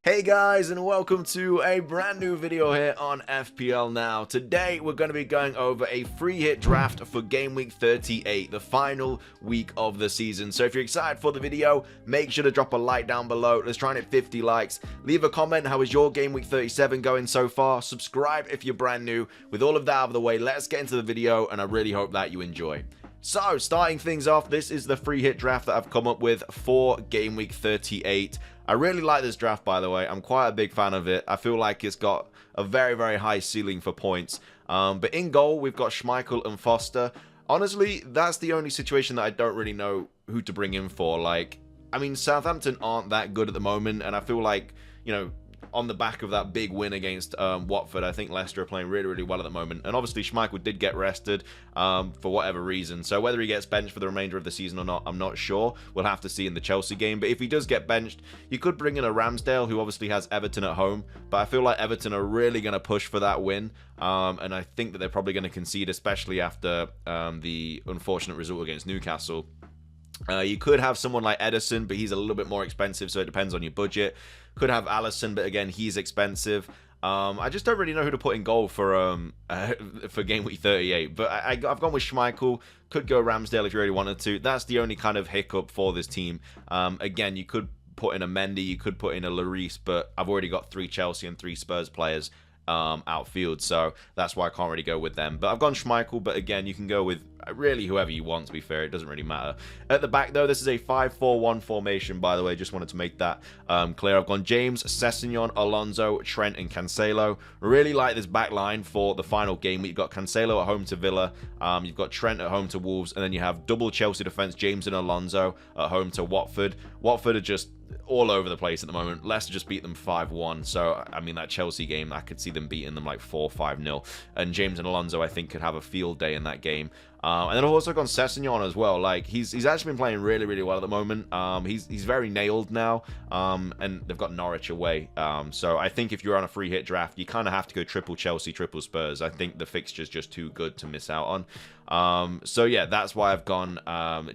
Hey guys, and welcome to a brand new video here on FPL Now. Today we're going to be going over a free hit draft for Game Week 38, the final week of the season. So if you're excited for the video, make sure to drop a like down below. Let's try and hit 50 likes. Leave a comment, how is your Game Week 37 going so far? Subscribe if you're brand new. With all of that out of the way, let's get into the video, and I really hope that you enjoy. So, starting things off, this is the free hit draft that I've come up with for Game Week 38. I really like this draft, by the way. I'm quite a big fan of it. I feel like it's got a very, very high ceiling for points. But in goal, we've got Schmeichel and Foster. Honestly, that's the only situation that I don't really know who to bring in for. Like, I mean, Southampton aren't that good at the moment, and I feel like, you know, on the back of that big win against Watford, I think Leicester are playing really, really well at the moment. And obviously, Schmeichel did get rested for whatever reason. So whether he gets benched for the remainder of the season or not, I'm not sure. We'll have to see in the Chelsea game. But if he does get benched, you could bring in a Ramsdale, who obviously has Everton at home. But I feel like Everton are really going to push for that win. And I think that they're probably going to concede, especially after the unfortunate result against Newcastle. You could have someone like Edison, but he's a little bit more expensive, so it depends on your budget. Could have Allison, but again, he's expensive. I just don't really know who to put in goal for Game Week 38. But I've gone with Schmeichel. Could go Ramsdale if you really wanted to. That's the only kind of hiccup for this team. Again, you could put in a Mendy, you could put in a Lloris, but I've already got 3 Chelsea and 3 Spurs players outfield, so that's why I can't really go with them. But I've gone Schmeichel, but again, you can go with really whoever you want, to be fair. It doesn't really matter. At the back, though, this is a 5-4-1 formation, by the way. Just wanted to make that clear. I've gone James, Sessegnon, Alonso, Trent, and Cancelo. Really like this back line for the final game. You've got Cancelo at home to Villa. You've got Trent at home to Wolves, and then you have double Chelsea defense, James and Alonso at home to Watford. Watford are just all over the place at the moment. Leicester just beat them 5-1. So, I mean, that Chelsea game, I could see them beating them like 4-5-0. And James and Alonso, I think, could have a field day in that game. And then I've also gone Sessegnon as well. Like, he's actually been playing really, really well at the moment. He's very nailed now. And they've got Norwich away. So I think if you're on a free hit draft, you kind of have to go triple Chelsea, triple Spurs. I think the fixture's just too good to miss out on. So yeah, that's why I've gone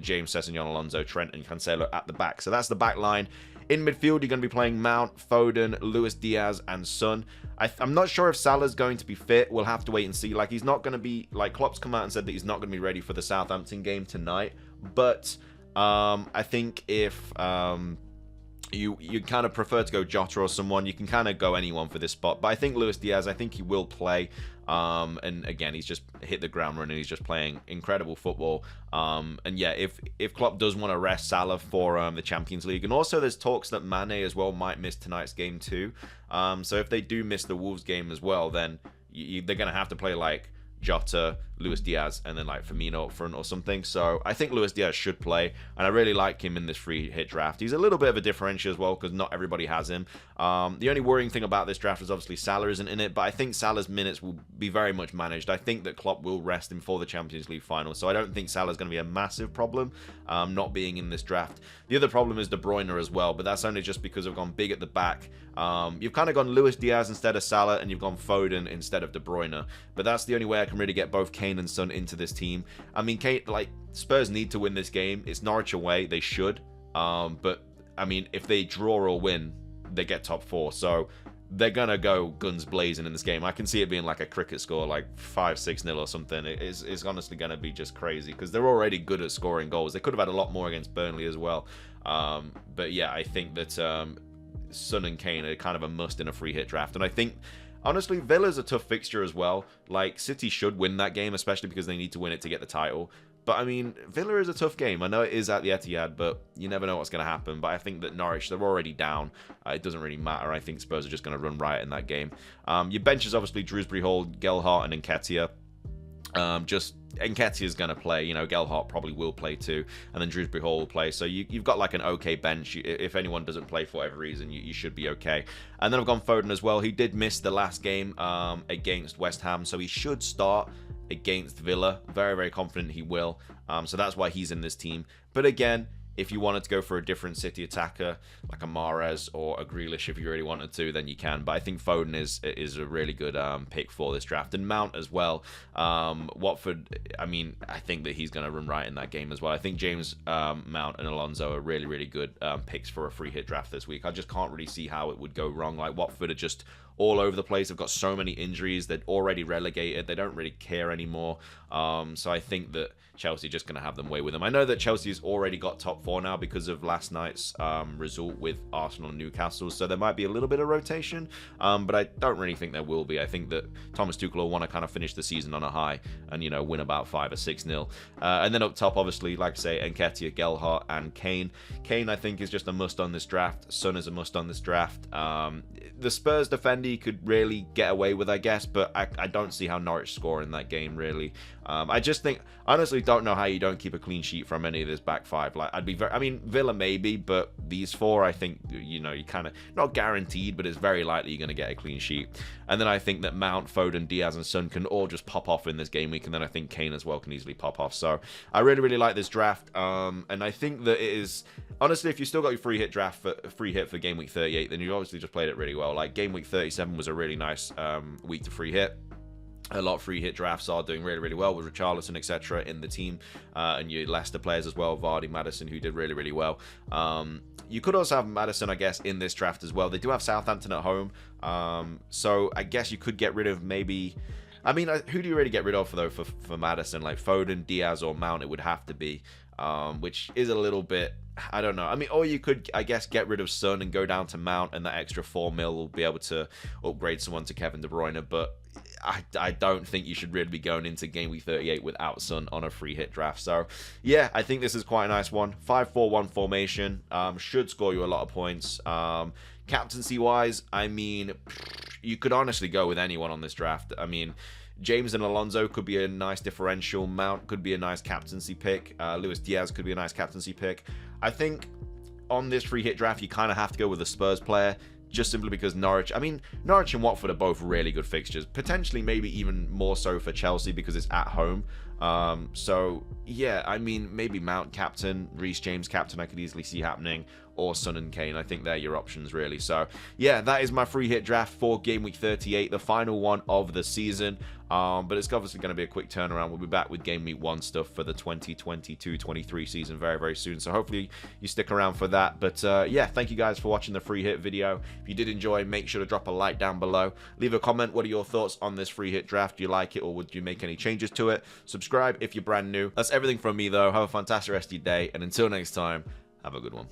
James, Sessegnon, Alonso, Trent, and Cancelo at the back. So that's the back line. In midfield, you're going to be playing Mount, Foden, Luis Diaz, and Son. I'm not sure if Salah's going to be fit. We'll have to wait and see. Like, he's not going to be... Like, Klopp's come out and said that he's not going to be ready for the Southampton game tonight. But I think if... You kind of prefer to go Jota or someone, you can kind of go anyone for this spot. But I think Luis Diaz, I think he will play. And again, he's just hit the ground running. He's just playing incredible football. And yeah, if Klopp does want to rest Salah for the Champions League, and also there's talks that Mane as well might miss tonight's game too. So if they do miss the Wolves game as well, then they're going to have to play like Jota, Luis Diaz, and then like Firmino up front or something. So I think Luis Diaz should play, and I really like him in this free hit draft. He's a little bit of a differential as well, because not everybody has him. The only worrying thing about this draft is obviously Salah isn't in it, but I think Salah's minutes will be very much managed. I think that Klopp will rest him for the Champions League final, so I don't think Salah's going to be a massive problem not being in this draft. The other problem is De Bruyne as well, but that's only just because I've gone big at the back. You've kind of gone Luis Diaz instead of Salah, and you've gone Foden instead of De Bruyne, but that's the only way I can really get both Kane and Son into this team. I mean, Kane, like, Spurs need to win this game. It's Norwich away. They should. But, I mean, if they draw or win, they get top 4. So they're going to go guns blazing in this game. I can see it being like a cricket score, like 5-6-0 or something. It's honestly going to be just crazy, because they're already good at scoring goals. They could have had a lot more against Burnley as well. But, yeah, I think that Son and Kane are kind of a must in a free hit draft. And I think... Honestly, Villa's a tough fixture as well. Like, City should win that game, especially because they need to win it to get the title. But, I mean, Villa is a tough game. I know it is at the Etihad, but you never know what's going to happen. But I think that Norwich, they're already down. It doesn't really matter. I think Spurs are just going to run riot in that game. Your bench is obviously Dewsbury Hall, Gelhardt, and Nketiah. Nketiah's going to play, you know, Gelhardt probably will play too, and then Dewsbury Hall will play, so you've got like an okay bench. If anyone doesn't play for whatever reason, you should be okay. And then I've gone Foden as well. He did miss the last game against West Ham, so he should start against Villa. Very, very confident he will, so that's why he's in this team. But again, if you wanted to go for a different City attacker, like a Mahrez or a Grealish, if you really wanted to, then you can. But I think Foden is a really good pick for this draft. And Mount as well. Watford, I mean, I think that he's going to run right in that game as well. I think James Mount and Alonso are really, really good picks for a free hit draft this week. I just can't really see how it would go wrong. Like, Watford are just all over the place. They've got so many injuries. They're already relegated. They don't really care anymore. So I think that Chelsea are just going to have them way with them. I know that Chelsea's already got top 4 now because of last night's result with Arsenal and Newcastle, so there might be a little bit of rotation, but I don't really think there will be. I think that Thomas Tuchel will want to kind of finish the season on a high and, you know, win about 5 or 6-0. And then up top, obviously, like I say, Nketiah, Gelhardt, and Kane. Kane, I think, is just a must on this draft. Son is a must on this draft. The Spurs defender you could really get away with, I guess, but I don't see how Norwich score in that game, really. I just think, honestly, don't know how you don't keep a clean sheet from any of this back 5. Like, I mean, Villa maybe, but these 4, I think, you know, you kind of, not guaranteed, but it's very likely you're going to get a clean sheet. And then I think that Mount, Foden, Diaz, and Son can all just pop off in this game week, and then I think Kane as well can easily pop off. So I really, really like this draft, and I think that it is, honestly, if you still got your free hit for game week 38, then you obviously just played it really well. Like, game week 37 was a really nice week to free hit. A lot of free hit drafts are doing really, really well with Richarlison, etc. in the team, and your Leicester players as well, Vardy, Maddison, who did really, really well. You could also have Maddison, I guess, in this draft as well. They do have Southampton at home, so I guess you could get rid of maybe, I mean, who do you really get rid of though for Maddison? Like Foden, Diaz, or Mount, it would have to be, which is a little bit, I don't know. I mean, or you could, I guess, get rid of Son and go down to Mount, and that extra 4 mil will be able to upgrade someone to Kevin De Bruyne, but I don't think you should really be going into game week 38 without Son on a free hit draft. So yeah, I think this is quite a nice one. 5-4-1 formation, should score you a lot of points. Captaincy wise, I mean, you could honestly go with anyone on this draft. I mean, James and Alonso could be a nice differential. Mount could be a nice captaincy pick. Luis Diaz could be a nice captaincy pick. I think on this free hit draft, you kind of have to go with a Spurs player, just simply because Norwich and Watford are both really good fixtures. Potentially maybe even more so for Chelsea because it's at home. So yeah, I mean, maybe Mount captain, Reece James captain, I could easily see happening, or Son and Kane. I think they're your options, really. So yeah, that is my free hit draft for game week 38, the final one of the season. But it's obviously going to be a quick turnaround. We'll be back with game week 1 stuff for the 2022-23 season very, very soon. So hopefully you stick around for that. But yeah, thank you guys for watching the free hit video. If you did enjoy, make sure to drop a like down below. Leave a comment. What are your thoughts on this free hit draft? Do you like it, or would you make any changes to it? Subscribe if you're brand new. That's everything from me, though. Have a fantastic rest of your day, and until next time, have a good one.